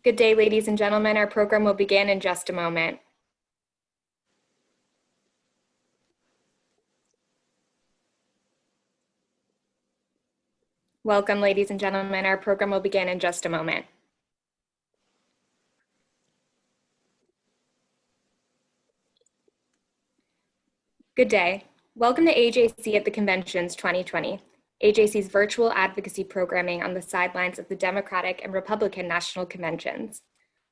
Good day, ladies and gentlemen. Our program will begin in just a moment. Welcome, ladies and gentlemen. Our program will begin in just a moment. Good day. Welcome to AJC at the Conventions 2020, AJC's virtual advocacy programming on the sidelines of the Democratic and Republican National Conventions.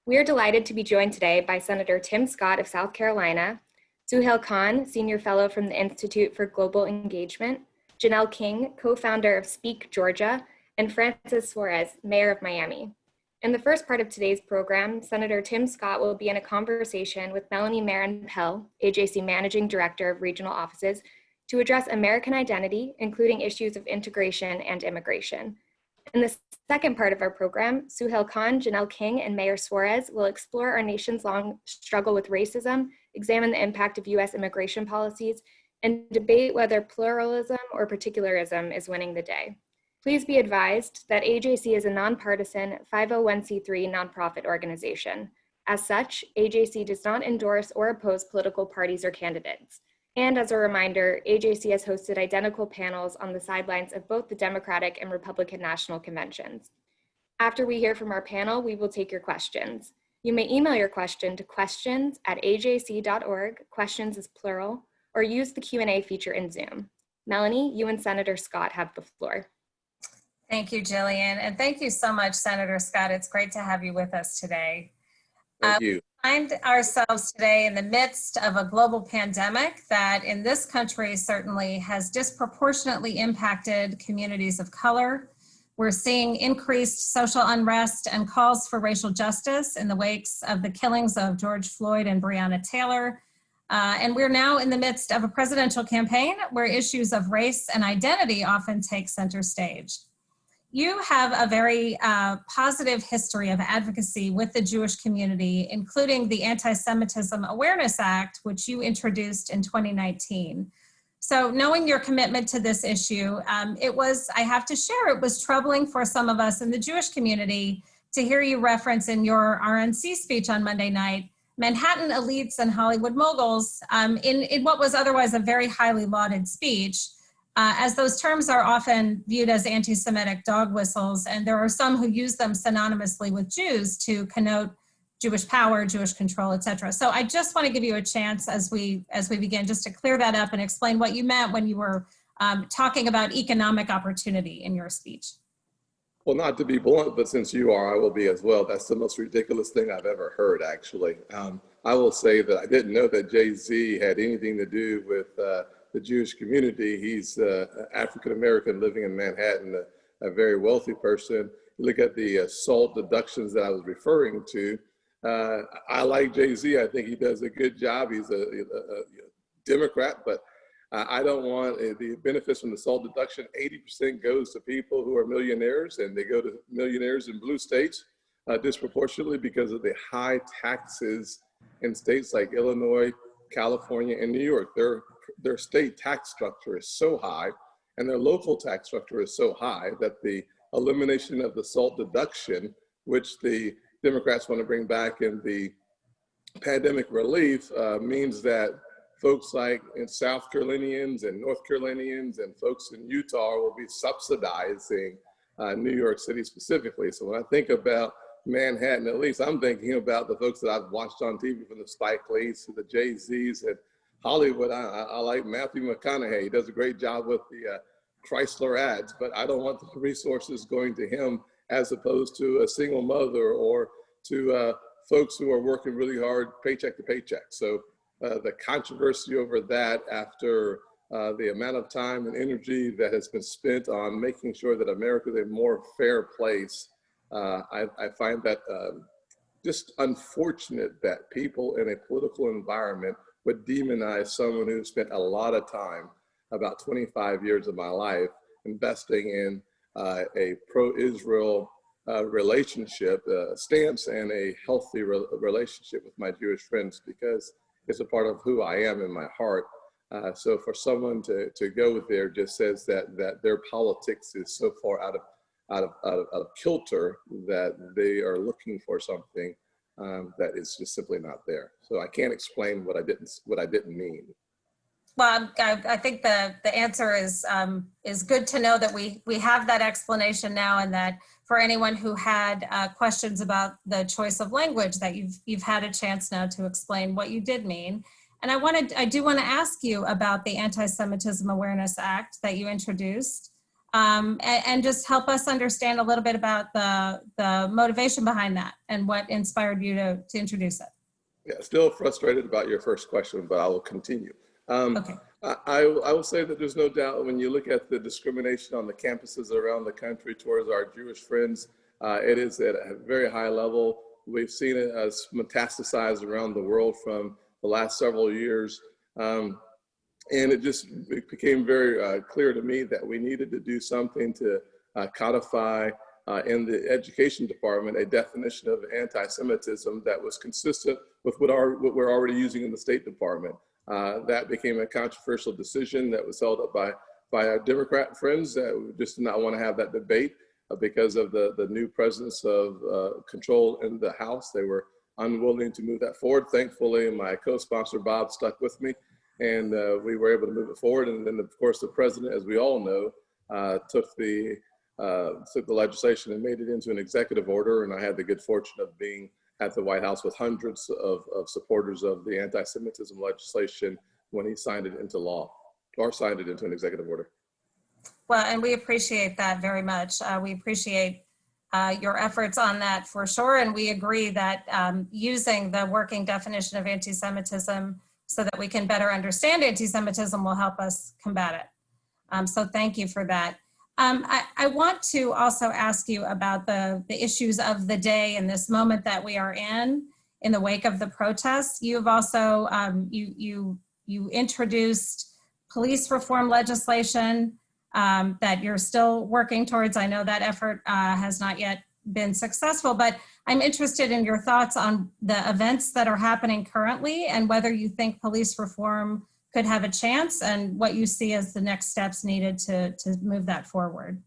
We are delighted to be joined today by Senator Tim Scott of South Carolina, Suhail Khan, Senior Fellow from the Institute for Global Engagement, Janelle King, co-founder of Speak Georgia, and Francis Suarez, Mayor of Miami. In the first part of today's program, Senator Tim Scott will be in a conversation with Melanie Marin-Pell, AJC Managing Director of Regional Offices, to address American identity, including issues of integration and immigration. In the second part of our program, Suhail Khan, Janelle King, and Mayor Suarez will explore our nation's long struggle with racism, examine the impact of US immigration policies, and debate whether pluralism or particularism is winning the day. Please be advised that AJC is a nonpartisan 501c3 nonprofit organization. As such, AJC does not endorse or oppose political parties or candidates. And as a reminder, AJC has hosted identical panels on the sidelines of both the Democratic and Republican National Conventions. After we hear from our panel, we will take your questions. You may email your question to questions@ajc.org, questions is plural, or use the Q&A feature in Zoom. Melanie, you and Senator Scott have the floor. Thank you, Jillian, and thank you so much, Senator Scott. It's great to have you with us today. Thank you. We find ourselves today in the midst of a global pandemic that in this country certainly has disproportionately impacted communities of color. We're seeing increased social unrest and calls for racial justice in the wakes of the killings of George Floyd and Breonna Taylor. And we're now in the midst of a presidential campaign where issues of race and identity often take center stage. You have a very positive history of advocacy with the Jewish community, including the Anti-Semitism Awareness Act, which you introduced in 2019. So knowing your commitment to this issue, it was, I have to share, it was troubling for some of us in the Jewish community to hear you reference in your RNC speech on Monday night, Manhattan elites and Hollywood moguls in what was otherwise a very highly lauded speech. As those terms are often viewed as anti-Semitic dog whistles, and there are some who use them synonymously with Jews to connote Jewish power, Jewish control, etc. So I just want to give you a chance as we begin just to clear that up and explain what you meant when you were talking about economic opportunity in your speech. Well, not to be blunt, but since you are, I will be as well. That's the most ridiculous thing I've ever heard, actually. I will say that I didn't know that Jay-Z had anything to do with the Jewish community. He's African-American living in Manhattan, a very wealthy person. Look at the SALT deductions that I was referring to. I like Jay-Z. I think he does a good job. He's a Democrat, but I don't want the benefits from the SALT deduction. 80% goes to people who are millionaires, and they go to millionaires in blue states disproportionately because of the high taxes in states like Illinois, California, and New York. Their state tax structure is so high and their local tax structure is so high that the elimination of the SALT deduction, which the Democrats want to bring back in the pandemic relief, means that folks like in South Carolinians and North Carolinians and folks in Utah will be subsidizing New York City specifically. So when I think about Manhattan, at least I'm thinking about the folks that I've watched on TV, from the Spike Lees to the Jay-Z's, and Hollywood. I like Matthew McConaughey. He does a great job with the Chrysler ads, but I don't want the resources going to him as opposed to a single mother or to folks who are working really hard paycheck to paycheck. So the controversy over that, after the amount of time and energy that has been spent on making sure that America is a more fair place, I find that just unfortunate that people in a political environment would demonize someone who spent a lot of time, about 25 years of my life, investing in a pro-Israel relationship stance and a healthy relationship with my Jewish friends, because it's a part of who I am in my heart. So for someone to go there just says that their politics is so far out of kilter, that they are looking for something that is just simply not there. So I can't explain what I didn't mean. Well, I think the answer is good to know that we have that explanation now, and that for anyone who had questions about the choice of language, that you've had a chance now to explain what you did mean. And I do want to ask you about the Anti-Semitism Awareness Act that you introduced, and just help us understand a little bit about the motivation behind that and what inspired you to introduce it. Yeah, still frustrated about your first question, but I will continue. Okay. I will say that there's no doubt when you look at the discrimination on the campuses around the country towards our Jewish friends, it is at a very high level. We've seen it as metastasized around the world from the last several years. And it became very clear to me that we needed to do something to codify in the education department a definition of anti-Semitism that was consistent with what we're already using in the State Department. That became a controversial decision that was held up by our Democrat friends that just did not want to have that debate because of the new presence of control in the House. They were unwilling to move that forward. Thankfully, my co-sponsor Bob stuck with me, and we were able to move it forward. And then, of course, the president, as we all know, took the legislation and made it into an executive order. And I had the good fortune of being at the White House with hundreds of supporters of the anti-Semitism legislation when he signed it into law, or signed it into an executive order. Well, and we appreciate that very much. We appreciate your efforts on that for sure. And we agree that using the working definition of anti-Semitism so that we can better understand anti-Semitism will help us combat it. So thank you for that. I want to also ask you about the issues of the day and this moment that we are in the wake of the protests. You've also, you introduced police reform legislation that you're still working towards. I know that effort has not yet been successful, but I'm interested in your thoughts on the events that are happening currently and whether you think police reform could have a chance and what you see as the next steps needed to move that forward.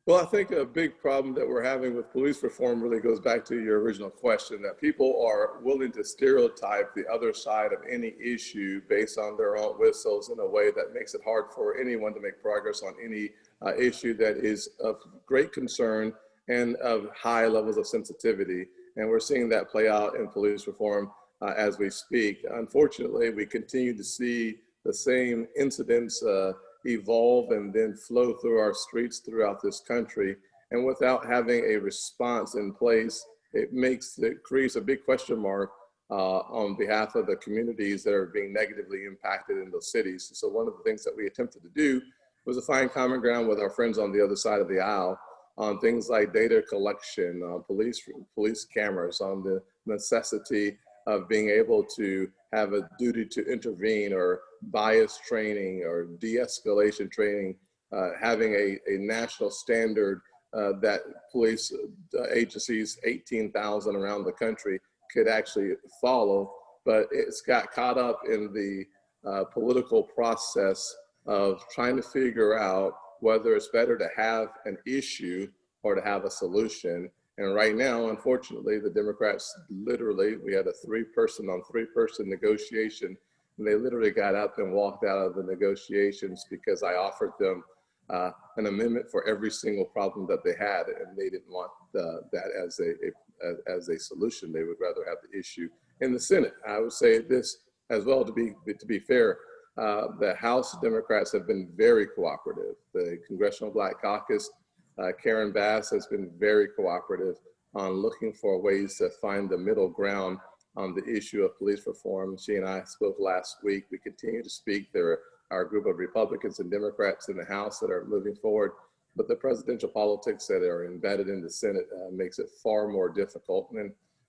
Well, I think a big problem that we're having with police reform really goes back to your original question, that people are willing to stereotype the other side of any issue based on their own whistles in a way that makes it hard for anyone to make progress on any issue that is of great concern and of high levels of sensitivity. And we're seeing that play out in police reform as we speak. Unfortunately, we continue to see the same incidents evolve and then flow through our streets throughout this country. And without having a response in place, it creates a big question mark on behalf of the communities that are being negatively impacted in those cities. So one of the things that we attempted to do was to find common ground with our friends on the other side of the aisle on things like data collection, on police cameras, on the necessity of being able to have a duty to intervene, or bias training, or de-escalation training, having a national standard that police agencies, 18,000 around the country, could actually follow. But it's got caught up in the political process of trying to figure out whether it's better to have an issue or to have a solution. And right now, unfortunately, the Democrats literally, we had a three-person negotiation, and they literally got up and walked out of the negotiations because I offered them an amendment for every single problem that they had, and they didn't want that as a solution. They would rather have the issue in the Senate. I would say this as well, to be fair, the House Democrats have been very cooperative. The Congressional Black Caucus, Karen Bass, has been very cooperative on looking for ways to find the middle ground on the issue of police reform. She and I spoke last week. We continue to speak. There are a group of Republicans and Democrats in the House that are moving forward, but the presidential politics that are embedded in the Senate makes it far more difficult,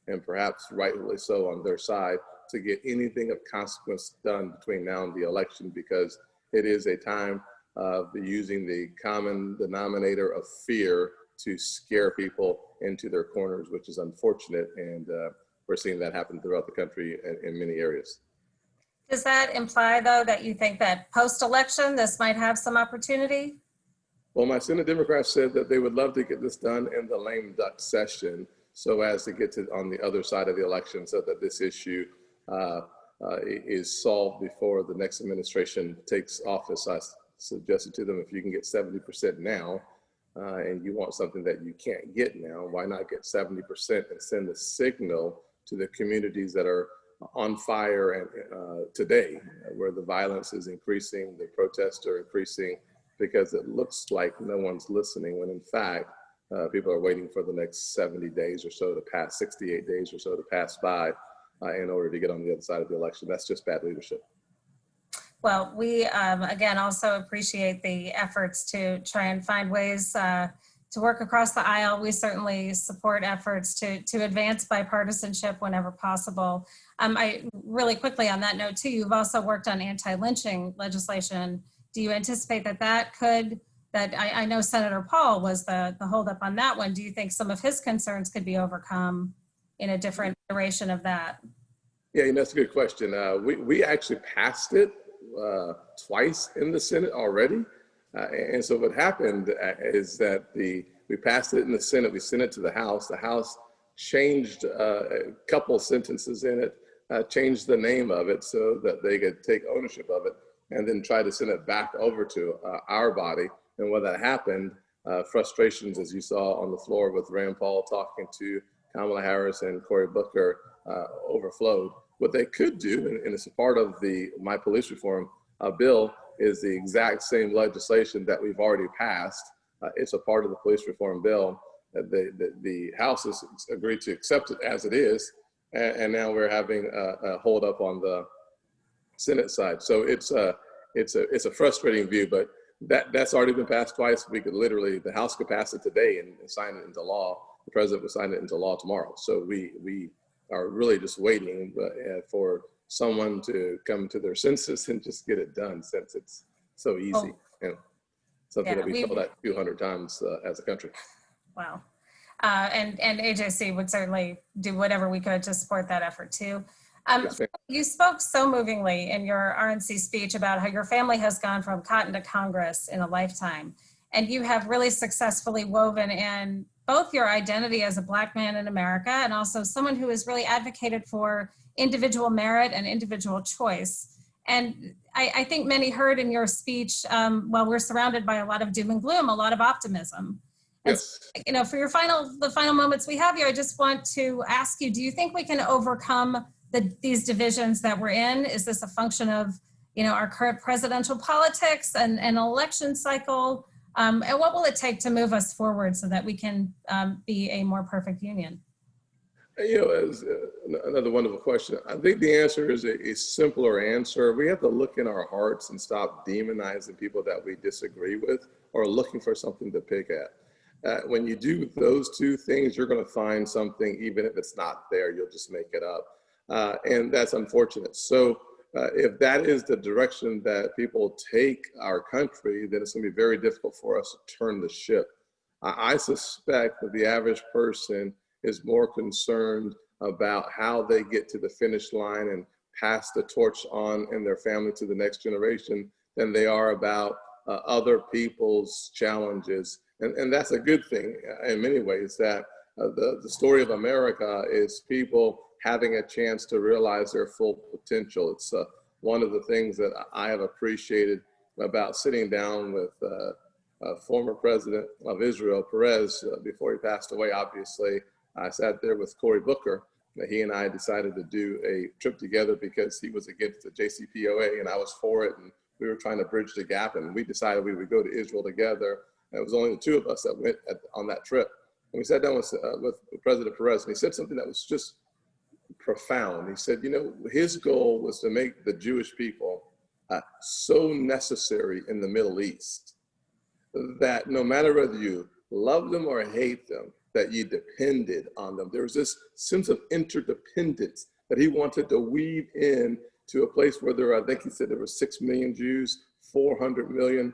and perhaps rightly so on their side, to get anything of consequence done between now and the election, because it is a time of using the common denominator of fear to scare people into their corners, which is unfortunate. And we're seeing that happen throughout the country in many areas. Does that imply, though, that you think that post-election this might have some opportunity? Well, my Senate Democrats said that they would love to get this done in the lame duck session so as to get to on the other side of the election so that this issue is solved before the next administration takes office. I suggested to them, if you can get 70% now and you want something that you can't get now, why not get 70% and send a signal to the communities that are on fire and today, where the violence is increasing, the protests are increasing, because it looks like no one's listening, when in fact, people are waiting for the next 70 days or so to pass, 68 days or so to pass by in order to get on the other side of the election. That's just bad leadership. Well, we, again, also appreciate the efforts to try and find ways to work across the aisle. We certainly support efforts to advance bipartisanship whenever possible. I really quickly on that note too, you've also worked on anti-lynching legislation. Do you anticipate that I know Senator Paul was the holdup on that one. Do you think some of his concerns could be overcome in a different iteration of that? Yeah, that's a good question. We actually passed it twice in the Senate already. And so what happened is that we passed it in the Senate, we sent it to the House changed a couple sentences in it, changed the name of it so that they could take ownership of it, and then try to send it back over to our body. And when that happened, frustrations, as you saw on the floor with Rand Paul talking to Kamala Harris and Cory Booker, overflowed. What they could do, and it's a part of my police reform bill, is the exact same legislation that we've already passed. It's a part of the police reform bill. The House has agreed to accept it as it is, and now we're having a hold up on the Senate side. So it's a frustrating view, but that's already been passed twice. We could literally, the House could pass it today and sign it into law. The president would sign it into law tomorrow. So we are really just waiting for someone to come to their senses and just get it done, since it's so easy. Something that we told that a few hundred times as a country. Wow. And AJC would certainly do whatever we could to support that effort too. You spoke so movingly in your RNC speech about how your family has gone from cotton to Congress in a lifetime. And you have really successfully woven in both your identity as a Black man in America and also someone who has really advocated for individual merit and individual choice. And I think many heard in your speech, while we're surrounded by a lot of doom and gloom, a lot of optimism. Yes. And, for the final moments we have here, I just want to ask you, do you think we can overcome these divisions that we're in? Is this a function of, our current presidential politics and an election cycle? And what will it take to move us forward so that we can be a more perfect union? As another wonderful question. I think the answer is a simpler answer. We have to look in our hearts and stop demonizing people that we disagree with or looking for something to pick at. When you do those two things, you're going to find something, even if it's not there, you'll just make it up. And that's unfortunate. So if that is the direction that people take our country, then it's going to be very difficult for us to turn the ship. I suspect that the average person is more concerned about how they get to the finish line and pass the torch on in their family to the next generation than they are about other people's challenges. And that's a good thing in many ways, that the story of America is people having a chance to realize their full potential. It's one of the things that I have appreciated about sitting down with former president of Israel, Perez, before he passed away, obviously. I sat there with Cory Booker. He and I decided to do a trip together because he was against the JCPOA and I was for it. And we were trying to bridge the gap, and we decided we would go to Israel together. And it was only the two of us that went on that trip. And we sat down with President Perez, and he said something that was just profound. He said, his goal was to make the Jewish people so necessary in the Middle East that no matter whether you love them or hate them, that you depended on them. There was this sense of interdependence that he wanted to weave in to a place where I think he said there were 6 million Jews, 400 million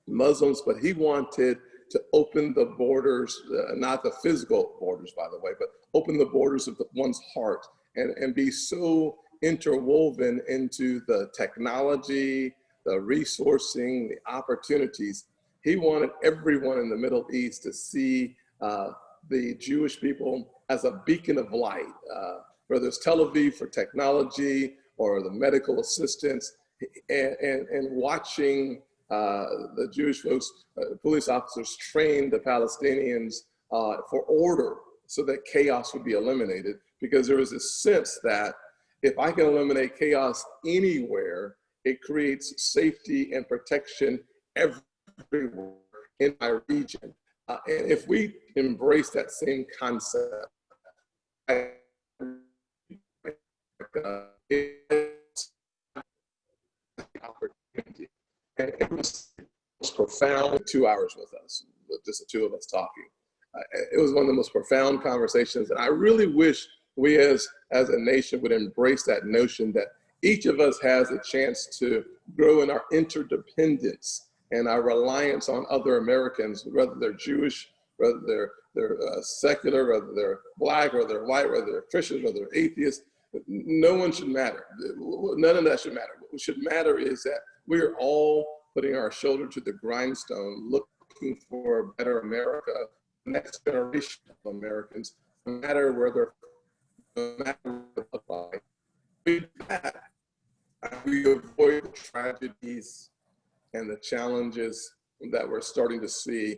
Muslims, but he wanted to open the borders, not the physical borders, by the way, but open the borders of one's heart and be so interwoven into the technology, the resourcing, the opportunities, He wanted everyone in the Middle East to see the Jewish people as a beacon of light, whether it's Tel Aviv for technology or the medical assistance, and watching the Jewish folks, police officers train the Palestinians for order so that chaos would be eliminated, because there was this sense that if I can eliminate chaos anywhere, it creates safety and protection everywhere in my region. And if we embrace that same concept, it's opportunity. And it was profound 2 hours with us, with just the two of us talking. It was one of the most profound conversations. And I really wish we as a nation would embrace that notion that each of us has a chance to grow in our interdependence and our reliance on other Americans, whether they're Jewish, whether they're secular, whether they're Black, whether they're white, whether they're Christians, whether they're atheists. No one should matter. None of that should matter. What should matter is that we are all putting our shoulder to the grindstone, looking for a better America, next generation of Americans, no matter where they're from, no matter what they look like. We do that, we avoid the tragedies and the challenges that we're starting to see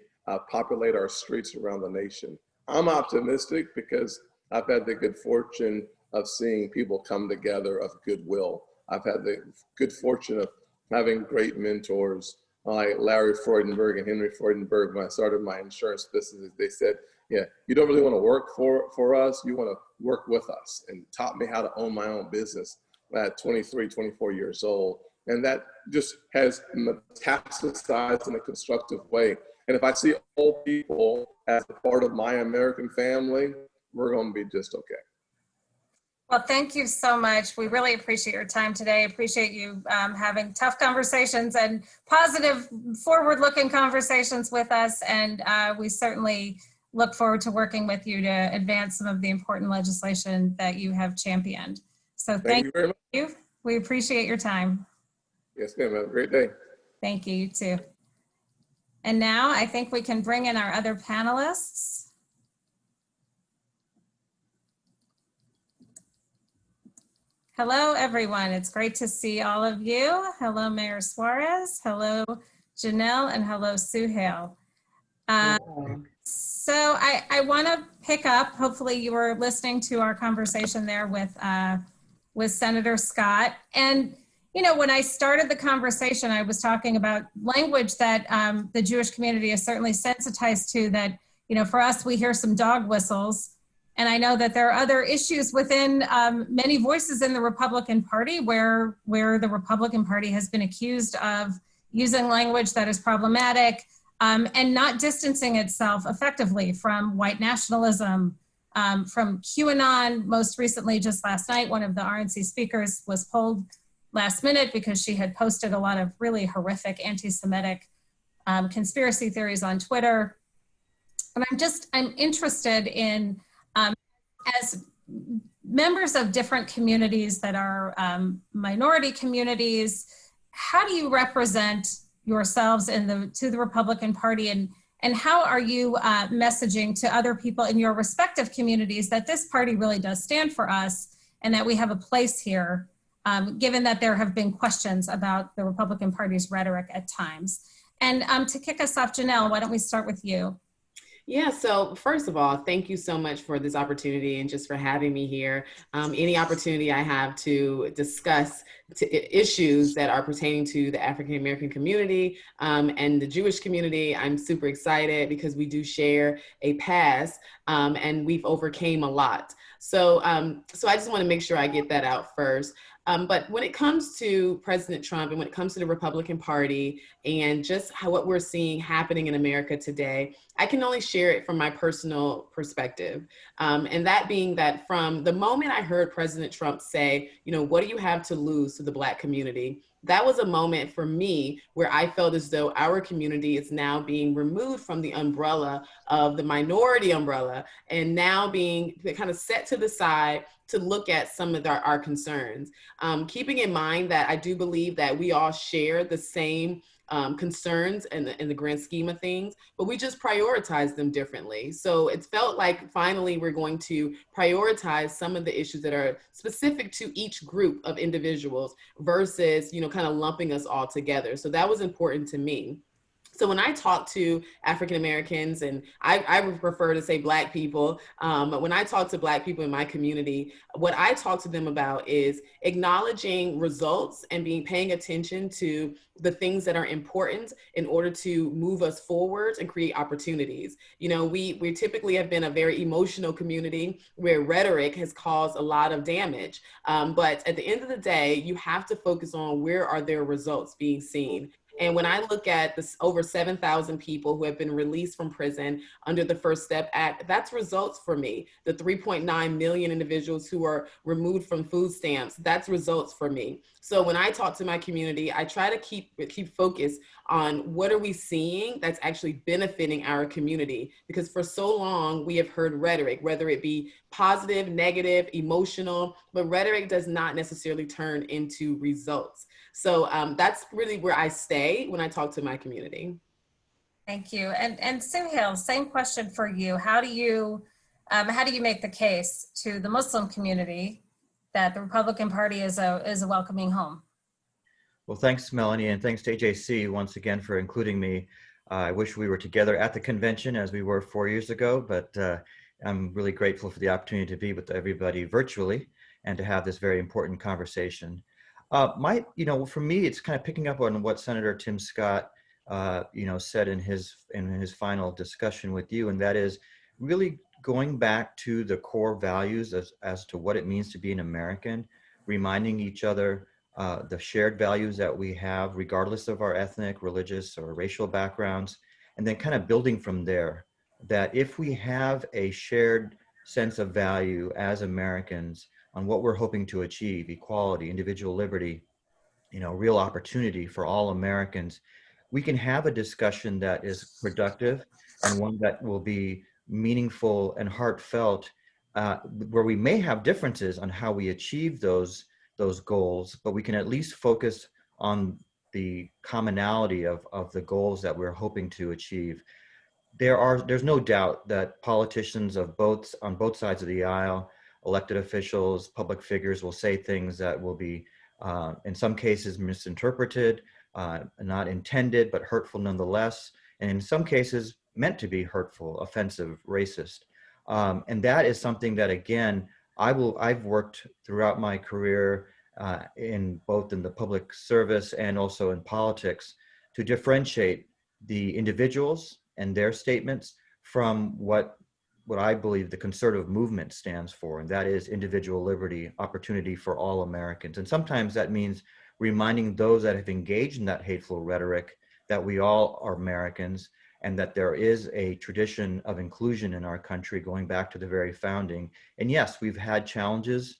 populate our streets around the nation. I'm optimistic because I've had the good fortune of seeing people come together of goodwill. I've had the good fortune of having great mentors like Larry Freudenberg and Henry Freudenberg. When I started my insurance business, they said, yeah, you don't really want to work for us, you want to work with us, and taught me how to own my own business at 23, 24 years old. And that just has metastasized in a constructive way. And if I see old people as a part of my American family, we're going to be just okay. Well, thank you so much. We really appreciate your time today. Appreciate you having tough conversations and positive, forward-looking conversations with us. And we certainly look forward to working with you to advance some of the important legislation that you have championed. So thank you very much. We appreciate your time. Yes, ma'am. Have a great day. Thank you. You too. And now I think we can bring in our other panelists. Hello, everyone. It's great to see all of you. Hello, Mayor Suarez. Hello, Janelle, and hello, Suhail. So I want to pick up, hopefully you were listening to our conversation there with Senator Scott. And, you know, when I started the conversation, I was talking about language that the Jewish community is certainly sensitized to, that, you know, for us, we hear some dog whistles. And I know that there are other issues within many voices in the Republican Party where the Republican Party has been accused of using language that is problematic and not distancing itself effectively from white nationalism, from QAnon. Most recently, just last night, one of the RNC speakers was pulled last minute because she had posted a lot of really horrific anti-Semitic conspiracy theories on Twitter. And I'm interested in, as members of different communities that are minority communities, how do you represent yourselves to the Republican Party, and how are you messaging to other people in your respective communities that this party really does stand for us and that we have a place here, given that there have been questions about the Republican Party's rhetoric at times? And to kick us off, Janelle, why don't we start with you? Yeah, so first of all, thank you so much for this opportunity and just for having me here. Any opportunity I have to discuss issues that are pertaining to the African American community and the Jewish community, I'm super excited because we do share a past and we've overcame a lot. So I just want to make sure I get that out first. But when it comes to President Trump and when it comes to the Republican Party and just what we're seeing happening in America today, I can only share it from my personal perspective. And that being that from the moment I heard President Trump say, you know, what do you have to lose to the Black community? That was a moment for me where I felt as though our community is now being removed from the umbrella of the minority umbrella and now being kind of set to the side to look at some of our concerns. Keeping in mind that I do believe that we all share the same concerns in the grand scheme of things, but we just prioritize them differently. So it's felt like finally we're going to prioritize some of the issues that are specific to each group of individuals versus, kind of lumping us all together. So that was important to me. So when I talk to African Americans, and I would prefer to say Black people, but when I talk to Black people in my community, what I talk to them about is acknowledging results and paying attention to the things that are important in order to move us forward and create opportunities. We typically have been a very emotional community where rhetoric has caused a lot of damage. But at the end of the day, you have to focus on where are their results being seen. And when I look at this over 7,000 people who have been released from prison under the First Step Act, that's results for me. The 3.9 million individuals who are removed from food stamps, that's results for me. So when I talk to my community, I try to keep focus on what are we seeing that's actually benefiting our community. Because for so long, we have heard rhetoric, whether it be positive, negative, emotional, but rhetoric does not necessarily turn into results. So that's really where I stay when I talk to my community. Thank you. And Suhail, same question for you. How do you make the case to the Muslim community that the Republican Party is a welcoming home? Well, thanks, Melanie, and thanks to AJC once again for including me. I wish we were together at the convention as we were 4 years ago, but I'm really grateful for the opportunity to be with everybody virtually and to have this very important conversation. For me, it's kind of picking up on what Senator Tim Scott, said in his final discussion with you, and that is really going back to the core values as to what it means to be an American, reminding each other the shared values that we have, regardless of our ethnic, religious, or racial backgrounds, and then kind of building from there. That if we have a shared sense of value as Americans on what we're hoping to achieve, equality, individual liberty, real opportunity for all Americans, we can have a discussion that is productive and one that will be meaningful and heartfelt, where we may have differences on how we achieve those goals, but we can at least focus on the commonality of the goals that we're hoping to achieve. There's no doubt that politicians on both sides of the aisle, elected officials, public figures will say things that will be, in some cases, misinterpreted, not intended, but hurtful nonetheless, and in some cases meant to be hurtful, offensive, racist. And that is something that, again, I've worked throughout my career in both in the public service and also in politics to differentiate the individuals and their statements from what I believe the conservative movement stands for, and that is individual liberty, opportunity for all Americans. And sometimes that means reminding those that have engaged in that hateful rhetoric that we all are Americans and that there is a tradition of inclusion in our country going back to the very founding. And yes, we've had challenges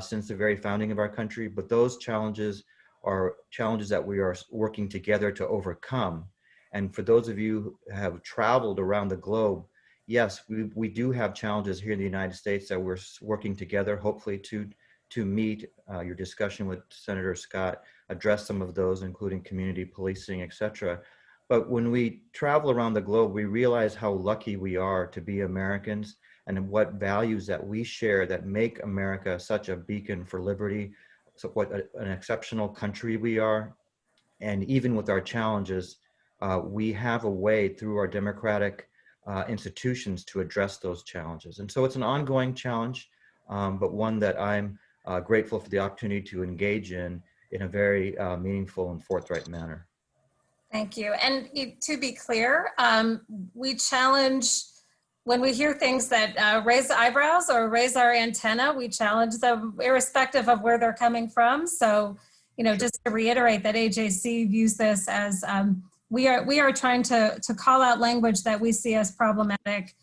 since the very founding of our country, but those challenges are challenges that we are working together to overcome. And for those of you who have traveled around the globe, yes, we do have challenges here in the United States that we're working together, hopefully to meet. Your discussion with Senator Scott address some of those, including community policing, et cetera. But when we travel around the globe, we realize how lucky we are to be Americans and what values that we share that make America such a beacon for liberty, so what an exceptional country we are. And even with our challenges, we have a way through our democratic institutions to address those challenges. And so it's an ongoing challenge, but one that I'm grateful for the opportunity to engage in a very meaningful and forthright manner. Thank you. And to be clear, we challenge, when we hear things that raise eyebrows or raise our antenna, we challenge them irrespective of where they're coming from. So, just to reiterate that AJC views this as we are trying to call out language that we see as problematic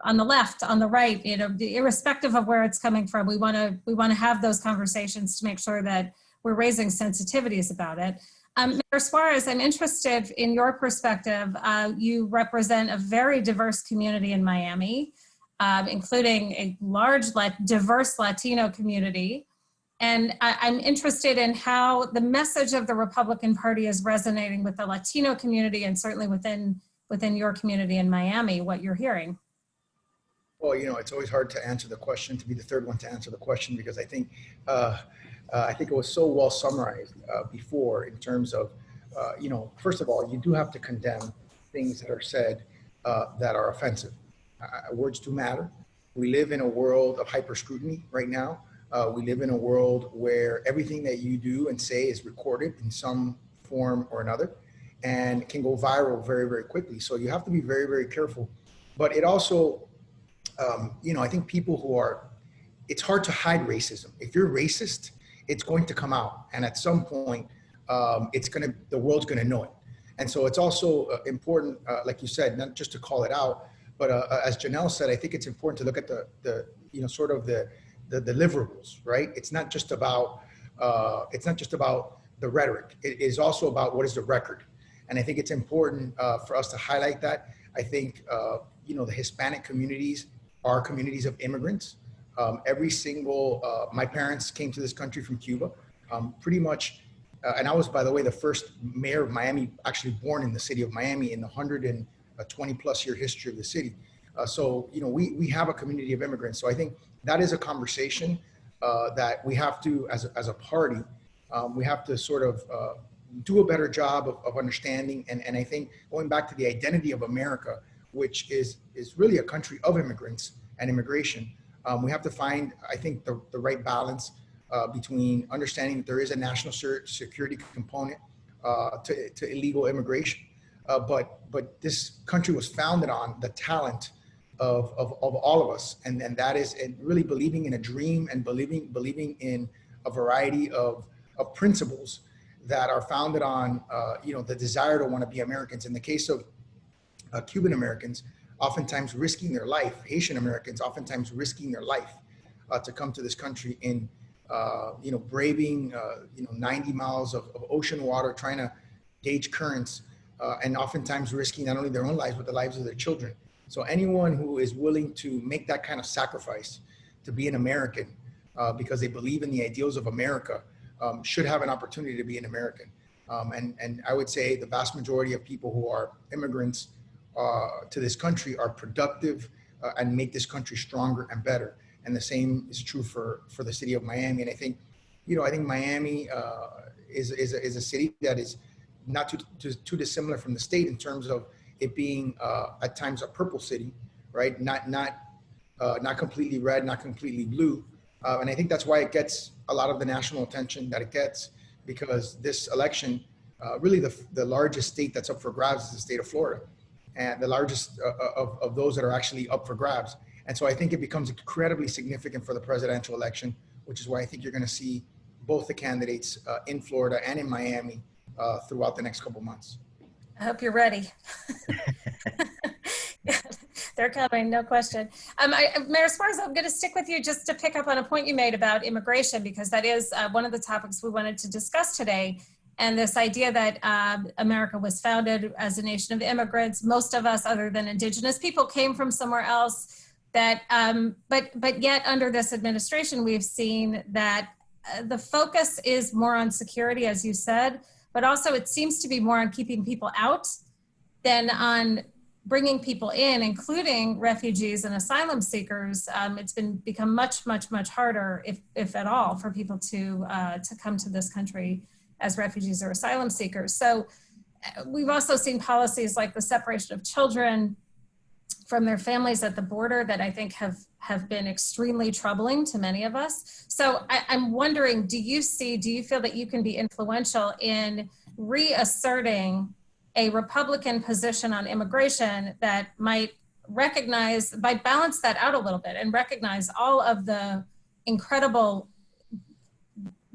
on the left, on the right, irrespective of where it's coming from. We want to have those conversations to make sure that we're raising sensitivities about it. Mayor Suarez, I'm interested in your perspective. You represent a very diverse community in Miami. including a large, diverse Latino community. And I'm interested in how the message of the Republican Party is resonating with the Latino community and certainly within your community in Miami, what you're hearing. Well, you know, it's always hard to answer the question, to be the third one to answer the question, because I think it was so well summarized before in terms of, you know, first of all, you do have to condemn things that are said that are offensive. Words do matter. We live in a world of hyper scrutiny right now. We live in a world where everything that you do and say is recorded in some form or another and can go viral very, very quickly. So you have to be very, very careful. But it also, you know, I think people who are, it's hard to hide racism. If you're racist, it's going to come out. And at some point, the world's gonna know it. And so it's also important, like you said, not just to call it out, but as Janelle said, I think it's important to look at the you know, sort of the deliverables, right? It's not just about the rhetoric. It is also about what is the record. And I think it's important for us to highlight that. I think, you know, the Hispanic communities are communities of immigrants. Every single, my parents came to this country from Cuba, pretty much, and I was, by the way, the first mayor of Miami, actually born in the city of Miami in the 120 plus year history of the city. So, you know, we have a community of immigrants. So I think that is a conversation that we have to, as a party, we have to sort of do a better job of understanding. And I think going back to the identity of America, which is really a country of immigrants and immigration, we have to find, I think, the right balance between understanding that there is a national security component to illegal immigration. But this country was founded on the talent of all of us. And that is really believing in a dream and believing in a variety of principles that are founded on, you know, the desire to want to be Americans. In the case of Cuban Americans, oftentimes risking their life, Haitian Americans oftentimes risking their life to come to this country in, you know, braving, you know, 90 miles of ocean water, trying to gauge currents, and oftentimes risking not only their own lives, but the lives of their children. So anyone who is willing to make that kind of sacrifice to be an American because they believe in the ideals of America should have an opportunity to be an American. And I would say the vast majority of people who are immigrants to this country are productive and make this country stronger and better. And the same is true for the city of Miami. And I think, you know, I think Miami is a city that is not too dissimilar from the state in terms of it being at times a purple city, right? Not completely red, not completely blue. And I think that's why it gets a lot of the national attention that it gets, because this election, really the largest state that's up for grabs is the state of Florida, and the largest of those that are actually up for grabs. And so I think it becomes incredibly significant for the presidential election, which is why I think you're going to see both the candidates in Florida and in Miami throughout the next couple months. I hope you're ready. They're coming, no question. Mayor Esparza, I'm going to stick with you just to pick up on a point you made about immigration, because that is one of the topics we wanted to discuss today. And this idea that America was founded as a nation of immigrants. Most of us, other than indigenous people, came from somewhere else. That, but yet under this administration, we've seen that the focus is more on security, as you said, but also it seems to be more on keeping people out than on bringing people in, including refugees and asylum seekers. It's become much harder, if at all, for people to come to this country as refugees or asylum seekers. So we've also seen policies like the separation of children from their families at the border that I think have been extremely troubling to many of us. So I'm wondering, do you feel that you can be influential in reasserting a Republican position on immigration that might balance that out a little bit and recognize all of the incredible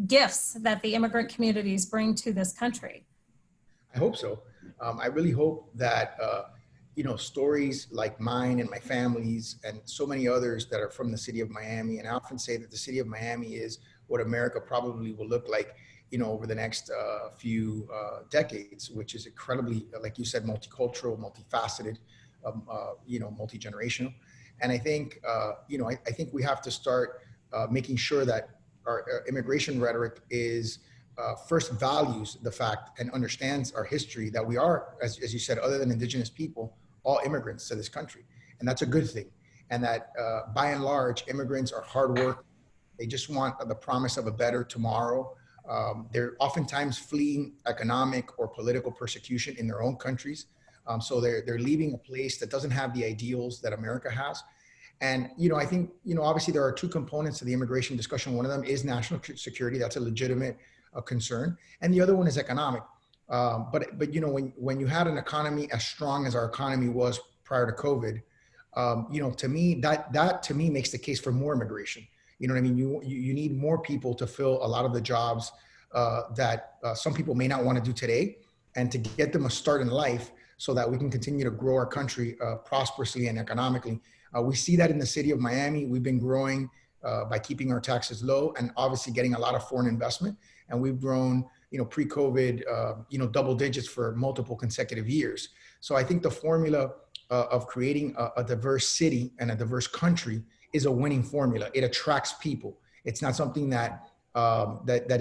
gifts that the immigrant communities bring to this country? I hope so. I really hope that, you know, stories like mine and my family's and so many others that are from the city of Miami, and I often say that the city of Miami is what America probably will look like, you know, over the next few decades, which is incredibly, like you said, multicultural, multifaceted, you know, multi-generational. And I think, I think we have to start making sure that our immigration rhetoric is first values the fact and understands our history, that we are, as you said, other than indigenous people, all immigrants to this country. And that's a good thing. And that by and large, immigrants are hard work. They just want the promise of a better tomorrow. They're oftentimes fleeing economic or political persecution in their own countries. So they're leaving a place that doesn't have the ideals that America has. And, I think, obviously there are two components to the immigration discussion. One of them is national security. That's a legitimate concern. And the other one is economic. But when you had an economy as strong as our economy was prior to COVID, to me, that to me makes the case for more immigration. You know what I mean? You need more people to fill a lot of the jobs that some people may not want to do today, and to get them a start in life so that we can continue to grow our country prosperously and economically. We see that in the city of Miami. We've been growing by keeping our taxes low and obviously getting a lot of foreign investment. And we've grown, pre-COVID, double digits for multiple consecutive years. So I think the formula of creating a diverse city and a diverse country is a winning formula. It attracts people. It's not something that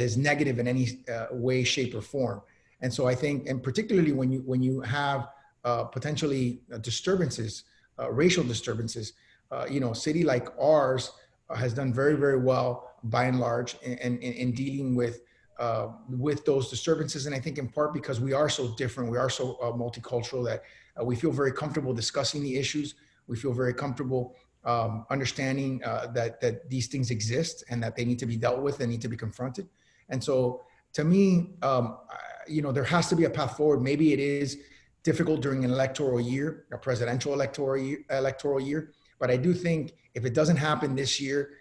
is negative in any way, shape, or form. And so I think, and particularly when you have potentially disturbances, racial disturbances, a city like ours has done very, very well by and large in dealing with those disturbances. And I think in part because we are so different, we are so multicultural, that we feel very comfortable discussing the issues. We feel very comfortable understanding that these things exist and that they need to be dealt with and need to be confronted. And so to me, there has to be a path forward. Maybe it is difficult during an electoral year, a presidential electoral year. But I do think if it doesn't happen this year,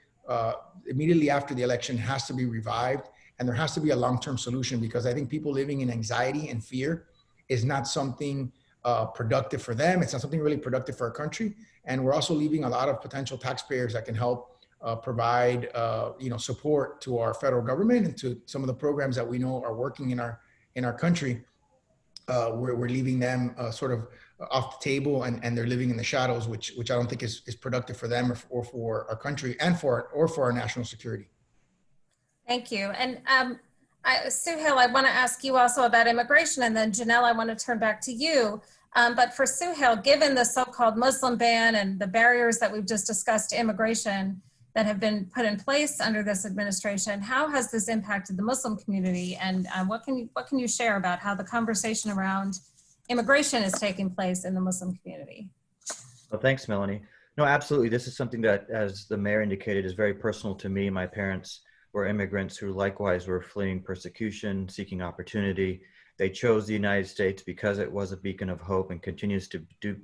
immediately after the election has to be revived, and there has to be a long-term solution, because I think people living in anxiety and fear is not something productive for them. It's not something really productive for our country. And we're also leaving a lot of potential taxpayers that can help provide support to our federal government and to some of the programs that we know are working in our country. We're leaving them sort of off the table, and they're living in the shadows, which I don't think is productive for them or for our country and for our national security. Thank you. And Suhail, I want to ask you also about immigration, and then Janelle, I want to turn back to you. But for Suhail, given the so-called Muslim ban and the barriers that we've just discussed to immigration that have been put in place under this administration, how has this impacted the Muslim community? And what can you share about how the conversation around immigration is taking place in the Muslim community? Well, thanks, Melanie. No, absolutely. This is something that, as the mayor indicated, is very personal to me. My parents were immigrants who likewise were fleeing persecution, seeking opportunity. They chose the United States because it was a beacon of hope and continues to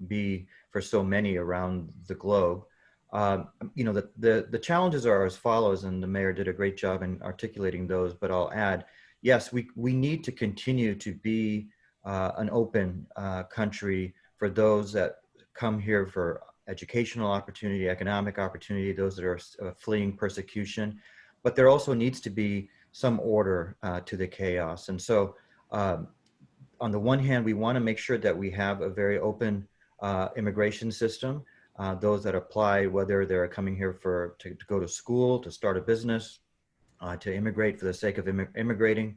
be for so many around the globe. The challenges are as follows, and the mayor did a great job in articulating those, but I'll add, yes, we need to continue to be an open country for those that come here for educational opportunity, economic opportunity, those that are fleeing persecution. But there also needs to be some order to the chaos. And so on the one hand, we want to make sure that we have a very open immigration system. Those that apply, whether they're coming here to go to school, to start a business, to immigrate for the sake of immigrating.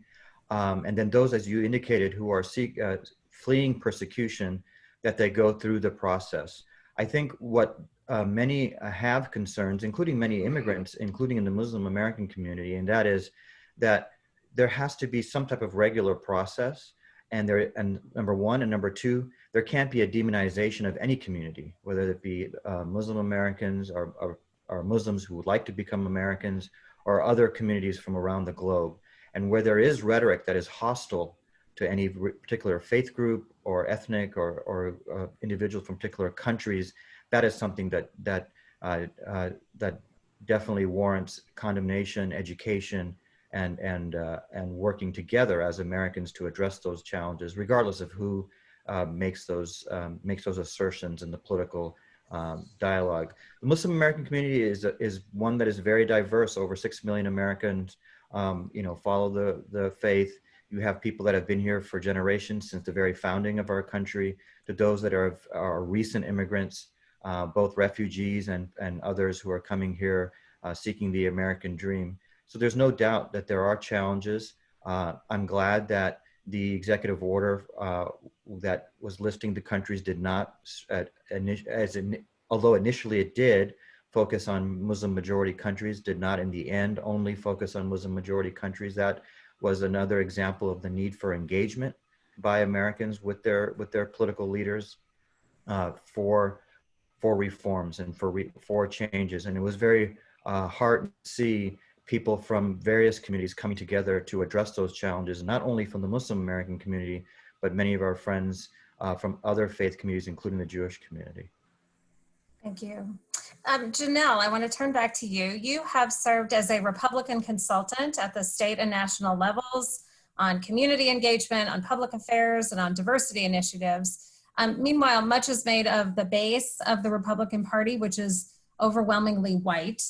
And then those, as you indicated, who are fleeing persecution, that they go through the process. I think what many have concerns, including many immigrants, including in the Muslim American community, and that is that there has to be some type of regular process. And number one, and number two, there can't be a demonization of any community, whether it be Muslim Americans or Muslims who would like to become Americans, or other communities from around the globe. And where there is rhetoric that is hostile to any particular faith group or ethnic or individuals from particular countries, that is something that definitely warrants condemnation, education, and working together as Americans to address those challenges, regardless of who makes those assertions in the political dialogue. The Muslim American community is one that is very diverse. Over 6 million Americans, follow the faith. You have people that have been here for generations, since the very founding of our country, to those that are recent immigrants both refugees and others who are coming here seeking the American dream. So there's no doubt that there are challenges. I'm glad that the executive order that was listing the countries did not, although initially it did focus on Muslim majority countries, did not in the end only focus on Muslim majority countries. That was another example of the need for engagement by Americans with their political leaders for reforms and for changes. And it was very hard to see people from various communities coming together to address those challenges, not only from the Muslim American community, but many of our friends from other faith communities, including the Jewish community. Thank you. Janelle, I want to turn back to you. You have served as a Republican consultant at the state and national levels on community engagement, on public affairs, and on diversity initiatives. Meanwhile, much is made of the base of the Republican Party, which is overwhelmingly white.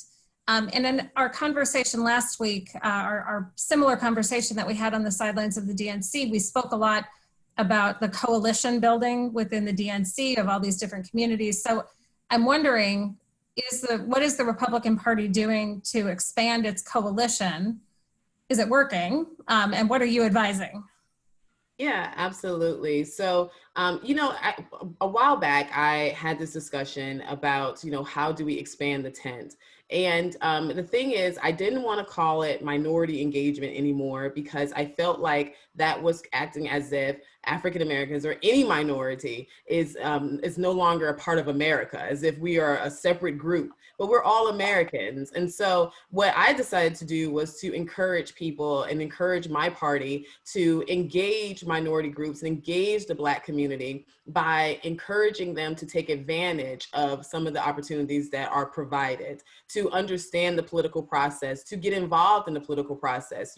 And in our conversation last week, our similar conversation that we had on the sidelines of the DNC, we spoke a lot about the coalition building within the DNC of all these different communities. So I'm wondering, what is the Republican Party doing to expand its coalition? Is it working? And what are you advising? Yeah, absolutely. So, a while back, I had this discussion about, how do we expand the tent? And the thing is, I didn't want to call it minority engagement anymore because I felt like that was acting as if African Americans or any minority is no longer a part of America, as if we are a separate group, but we're all Americans. And so what I decided to do was to encourage people and encourage my party to engage minority groups and engage the Black community by encouraging them to take advantage of some of the opportunities that are provided, to understand the political process, to get involved in the political process,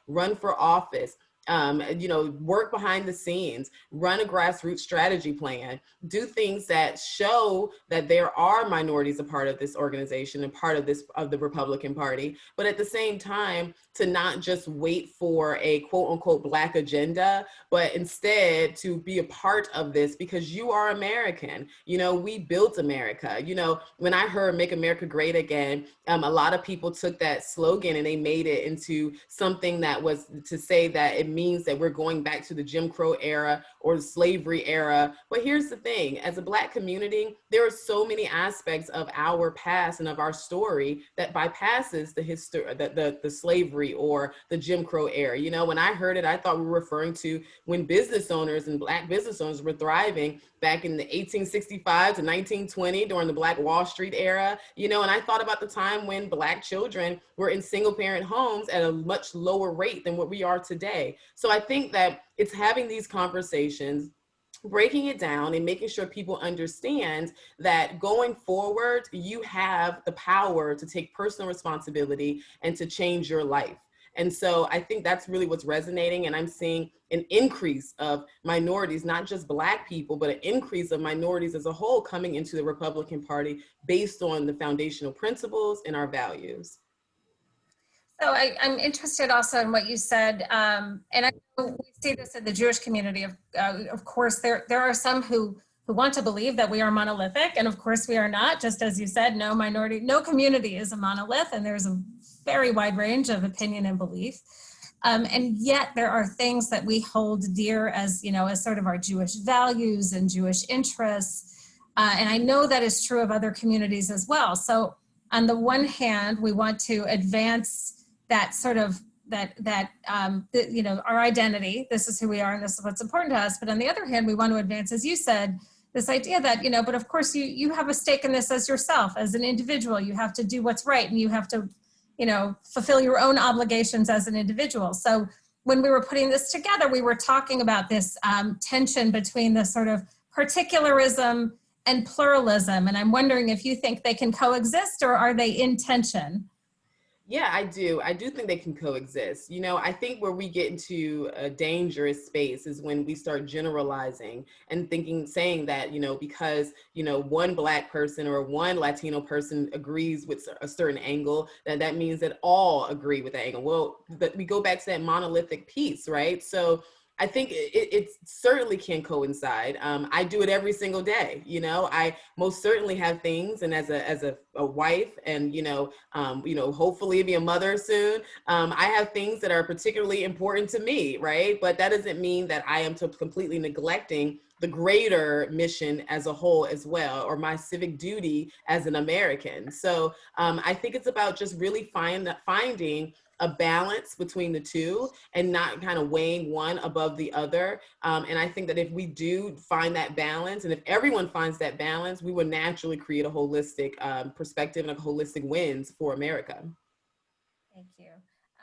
run for office, work behind the scenes, run a grassroots strategy plan, do things that show that there are minorities a part of this organization and part of the Republican Party, but at the same time, to not just wait for a quote unquote Black agenda, but instead to be a part of this because you are American. We built America. When I heard Make America Great Again, a lot of people took that slogan and they made it into something that was to say that it means that we're going back to the Jim Crow era or the slavery era. But here's the thing, as a Black community, there are so many aspects of our past and of our story that bypasses the history, the slavery or the Jim Crow era. When I heard it, I thought we were referring to when business owners and Black business owners were thriving back in the 1865 to 1920 during the Black Wall Street era, and I thought about the time when Black children were in single parent homes at a much lower rate than what we are today. So I think that it's having these conversations, breaking it down and making sure people understand that going forward, you have the power to take personal responsibility and to change your life. And so I think that's really what's resonating. And I'm seeing an increase of minorities, not just Black people, but an increase of minorities as a whole coming into the Republican Party based on the foundational principles and our values. So I'm interested also in what you said, and I know we see this in the Jewish community. Of course, there are some who want to believe that we are monolithic, and of course we are not. Just as you said, no community is a monolith, and there's a very wide range of opinion and belief. And yet there are things that we hold dear as sort of our Jewish values and Jewish interests, and I know that is true of other communities as well. So on the one hand, we want to advance that sort of our identity, this is who we are and this is what's important to us. But on the other hand, we want to advance, as you said, this idea that, but of course you have a stake in this as yourself, as an individual. You have to do what's right and you have to, fulfill your own obligations as an individual. So when we were putting this together, we were talking about this tension between the sort of particularism and pluralism. And I'm wondering if you think they can coexist or are they in tension? Yeah, I do. I do think they can coexist. I think where we get into a dangerous space is when we start generalizing and saying that, because, one Black person or one Latino person agrees with a certain angle, that means that all agree with that angle. Well, but we go back to that monolithic piece, right? So I think it certainly can coincide. I do it every single day. You know, I most certainly have things, and as a wife, and hopefully be a mother soon, I have things that are particularly important to me, right? But that doesn't mean that I am completely neglecting the greater mission as a whole as well, or my civic duty as an American. So I think it's about just really finding a balance between the two and not kind of weighing one above the other. And I think that if we do find that balance, and if everyone finds that balance, we will naturally create a holistic perspective and a holistic wins for America. Thank you.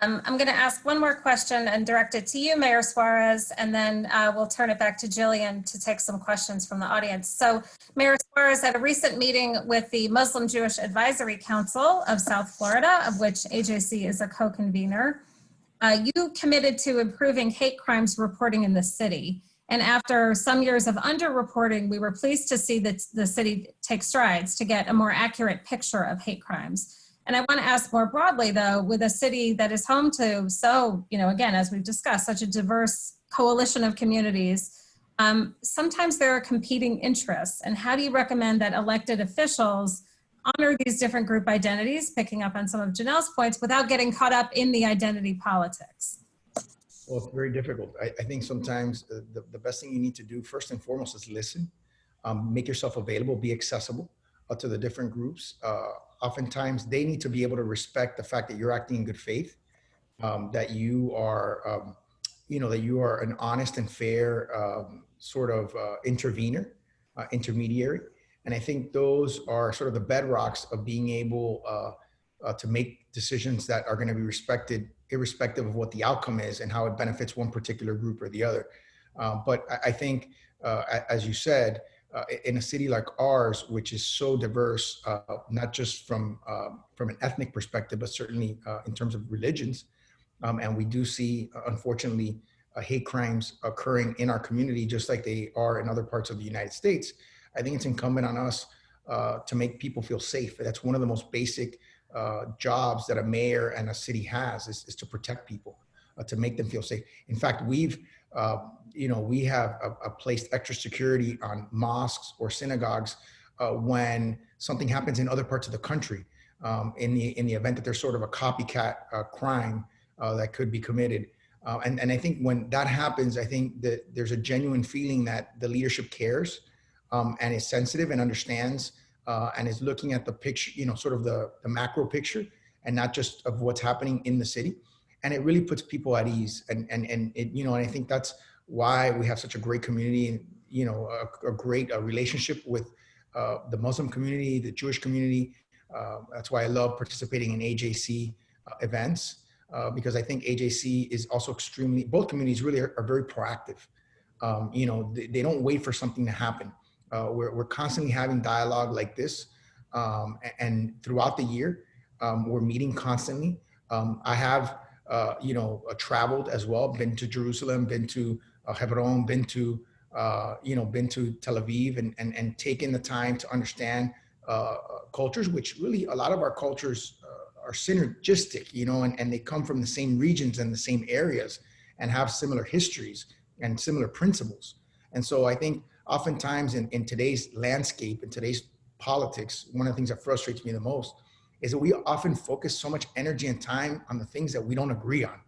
I'm going to ask one more question and direct it to you, Mayor Suarez, and then we'll turn it back to Jillian to take some questions from the audience. So, Mayor Suarez, at a recent meeting with the Muslim Jewish Advisory Council of South Florida, of which AJC is a co-convener, you committed to improving hate crimes reporting in the city. And after some years of underreporting, we were pleased to see that the city take strides to get a more accurate picture of hate crimes. And I want to ask more broadly, though, with a city that is home to again, as we've discussed, such a diverse coalition of communities, sometimes there are competing interests. And how do you recommend that elected officials honor these different group identities, picking up on some of Janelle's points, without getting caught up in the identity politics? Well, it's very difficult. I think sometimes the best thing you need to do, first and foremost, is listen, make yourself available, be accessible to the different groups. Oftentimes, they need to be able to respect the fact that you're acting in good faith, that you are, that you are an honest and fair intervener, intermediary. And I think those are sort of the bedrocks of being able to make decisions that are going to be respected, irrespective of what the outcome is and how it benefits one particular group or the other. But I think, as you said, in a city like ours, which is so diverse, not just from an ethnic perspective, but certainly in terms of religions, and we do see, unfortunately, hate crimes occurring in our community, just like they are in other parts of the United States. I think it's incumbent on us to make people feel safe. That's one of the most basic jobs that a mayor and a city has, is to protect people, to make them feel safe. In fact, we have placed extra security on mosques or synagogues when something happens in other parts of the country, in the event that there's sort of a copycat crime that could be committed. And I think when that happens, I think that there's a genuine feeling that the leadership cares and is sensitive and understands and is looking at the picture, sort of the macro picture, and not just of what's happening in the city. And it really puts people at ease. And I think that's why we have such a great community and, a great relationship with the Muslim community, the Jewish community. That's why I love participating in AJC events, because I think AJC is also both communities really are very proactive. They don't wait for something to happen. We're constantly having dialogue like this. And throughout the year, we're meeting constantly. I have, traveled as well, been to Jerusalem, been to Hebron, been to Tel Aviv, and taken the time to understand cultures, which really a lot of our cultures are synergistic, and they come from the same regions and the same areas and have similar histories and similar principles. And so I think oftentimes in today's landscape, in today's politics, one of the things that frustrates me the most is that we often focus so much energy and time on the things that we don't agree on,